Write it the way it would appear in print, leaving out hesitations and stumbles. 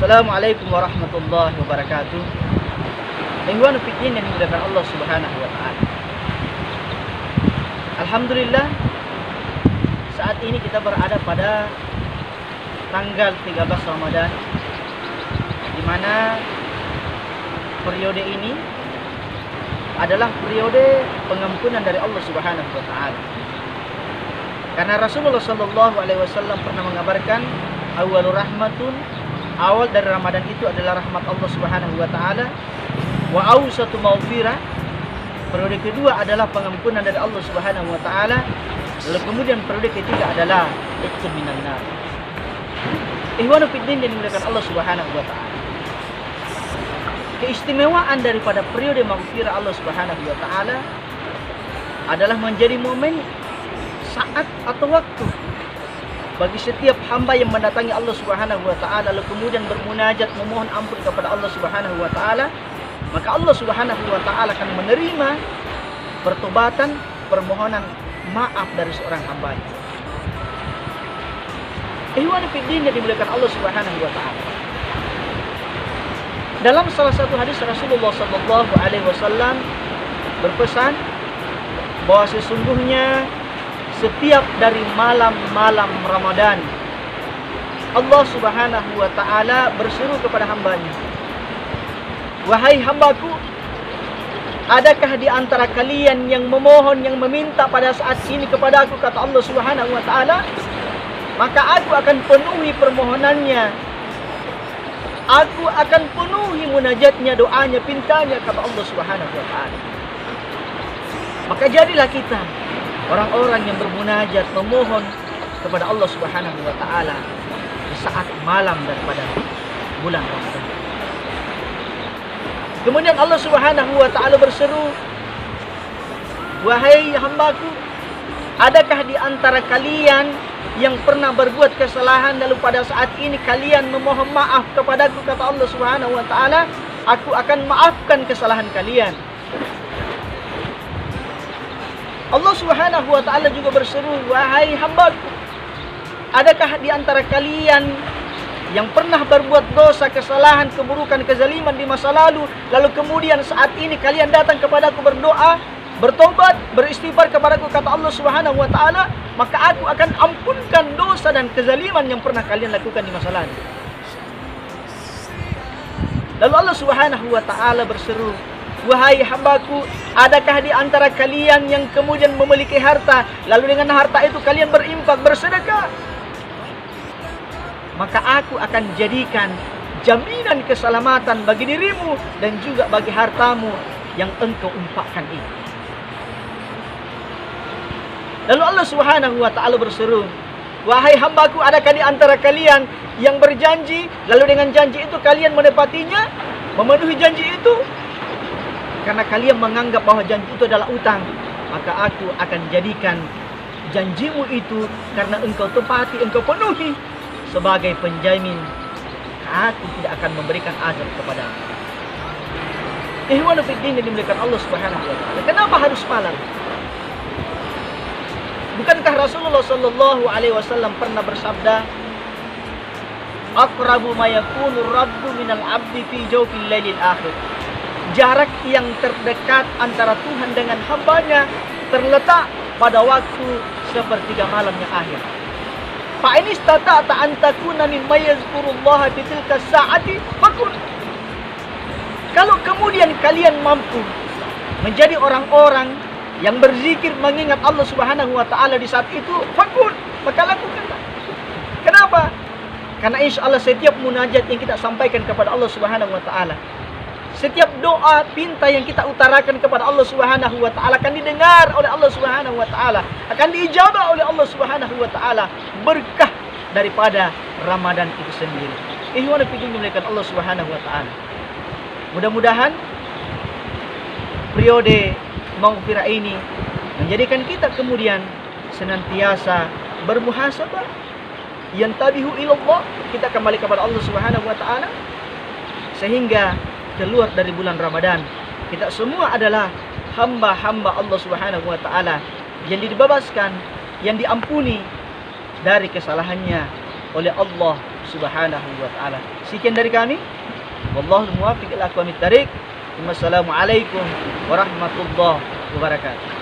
Assalamualaikum warahmatullahi wabarakatuh. Ikhwan fillah yang dimuliakan Allah Subhanahu wa taala. Alhamdulillah, saat ini kita berada pada tanggal 13 Ramadan, di mana periode ini adalah periode pengampunan dari Allah Subhanahu wa taala. Karena Rasulullah sallallahu alaihi wasallam pernah mengabarkan awalur rahmatun, awal dari Ramadan itu adalah rahmat Allah Subhanahu wa taala, wa awsatu maghfirah, periode kedua adalah pengampunan dari Allah Subhanahu wa taala, lalu kemudian periode ketiga adalah itqun minan nar. Ikhwanu fiddin yang dimuliakan Allah Subhanahu wa taala. Keistimewaan daripada periode maghfirah Allah Subhanahu wa taala adalah menjadi momen, saat atau waktu bagi setiap hamba yang mendatangi Allah Subhanahu wa taala lalu kemudian bermunajat memohon ampun kepada Allah Subhanahu wa taala, maka Allah Subhanahu wa taala akan menerima pertobatan, permohonan maaf dari seorang hamba. Ikhwan fillah yang dimuliakan Allah Subhanahu wa taala. Dalam salah satu hadis Rasulullah sallallahu alaihi wasallam berpesan bahwa sesungguhnya setiap dari malam-malam Ramadan Allah Subhanahu wa taala berseru kepada hambanya, "Wahai hambaku, adakah di antara kalian yang memohon, yang meminta pada saat ini kepada aku," kata Allah Subhanahu wa taala, "maka aku akan penuhi permohonannya. Aku akan penuhi munajatnya, doanya, pintanya," kata Allah Subhanahu wa taala. Maka jadilah kita orang-orang yang bermunajat, memohon kepada Allah Subhanahu wa taala di saat malam daripada bulan Ramadan. Kemudian Allah Subhanahu wa taala berseru, "Wahai hambaku, adakah di antara kalian yang pernah berbuat kesalahan lalu pada saat ini kalian memohon maaf kepadaku," kata Allah Subhanahu wa taala, "aku akan maafkan kesalahan kalian." Allah Subhanahu wa taala juga berseru, "Wahai hambaku, adakah di antara kalian yang pernah berbuat dosa, kesalahan, keburukan, kezaliman di masa lalu kemudian saat ini kalian datang kepadaku berdoa, bertobat, beristighfar kepadaku," kata Allah Subhanahu wa taala, "maka aku akan ampunkan dosa dan kezaliman yang pernah kalian lakukan di masa lalu." Lalu Allah Subhanahu wa taala berseru, "Wahai hambaku, adakah di antara kalian yang kemudian memiliki harta, lalu dengan harta itu kalian berinfak, bersedekah? Maka aku akan jadikan jaminan keselamatan bagi dirimu dan juga bagi hartamu yang engkau infakkan itu." Lalu Allah Subhanahu wa taala berseru, "Wahai hambaku, adakah di antara kalian yang berjanji, lalu dengan janji itu kalian menepatinya, memenuhi janji itu? Karena kalian menganggap bahwa janji itu adalah utang, maka aku akan jadikan janjimu itu karena engkau tepati, engkau penuhi, sebagai penjamin aku tidak akan memberikan azab kepadamu." Ikhwanu fillah yang dimuliakan Allah Subhanahu wa taala. Kenapa harus malam? Bukankah Rasulullah sallallahu alaihi wasallam pernah bersabda, "Aqrabu ma yakunu rabbu minal 'abdi fi jawfil lailil akhir." Jarak yang terdekat antara Tuhan dengan hambanya terletak pada waktu sepertiga malam yang akhir. Fa in istata'ta an takuna mimman yazkurullaha fi tilka sa'ati fakun. Kalau kemudian kalian mampu menjadi orang-orang yang berzikir mengingat Allah Subhanahu wa taala di saat itu, fakun, maka lakukanlah. Kenapa? Karena insyaallah setiap munajat yang kita sampaikan kepada Allah Subhanahu wa taala, setiap doa, pinta yang kita utarakan kepada Allah Subhanahu wa taala akan didengar oleh Allah Subhanahu wa taala, akan diijabah oleh Allah Subhanahu wa taala, berkah daripada Ramadan itu sendiri. Ikhwan fillah dimuliakan Allah Subhanahu wa taala. Mudah-mudahan periode maghfirah ini menjadikan kita kemudian senantiasa bermuhasabah, yantabihu ilallah, kita kembali kepada Allah Subhanahu wa taala, sehingga keluar dari bulan Ramadan kita semua adalah hamba-hamba Allah Subhanahu wa taala yang dibebaskan, yang diampuni dari kesalahannya oleh Allah Subhanahu wa taala. Sekian dari kami. Wallahu muwaffiq ila aqwamit thariq. Wassalamualaikum warahmatullahi wabarakatuh.